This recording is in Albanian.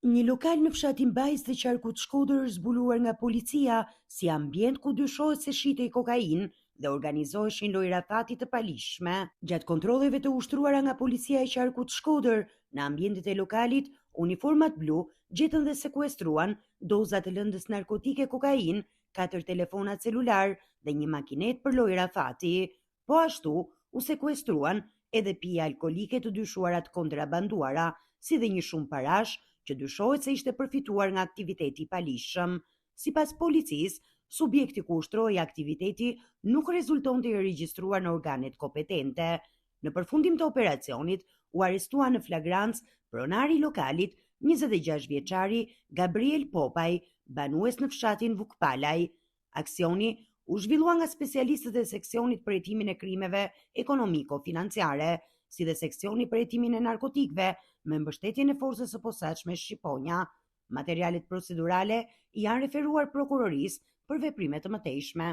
Një lokal në fshatin Bajs të qarkut Shkodër është zbuluar nga policia si ambient ku dyshohet se shitej kokainë dhe organizoheshin lojra fati të palishme. Gjatë kontrolleve të ushtruara nga policia e qarkut Shkodër në ambientet e lokalit, uniformat blu gjetën dhe sekuestruan doza të lëndës narkotike kokainë, 4 telefona celular dhe një makinet për lojra fati. Po ashtu u sekuestruan edhe pije alkolike të dyshuara të kontrabanduara, si dhe një shumë parash që dyshohet se ishte përfituar nga aktiviteti palishëm. Sipas policisë, subjekti ku ushtroi aktiviteti nuk rezultonte i regjistruar në organet kompetente. Në përfundim të operacionit, u arrestua në flagrancë pronari i lokalit, 26 vjeçari Gabriel Popaj, banues në fshatin Vukpalaj. Aksioni u zhvillua nga specialistët e seksionit për hetimin e krimeve ekonomiko-financiare, si dhe seksioni për hetimin e narkotikëve me mbështetjen e forcës së posaçme Shqiponja. Materialet procedurale janë referuar prokurorisë për veprime të mëtejshme.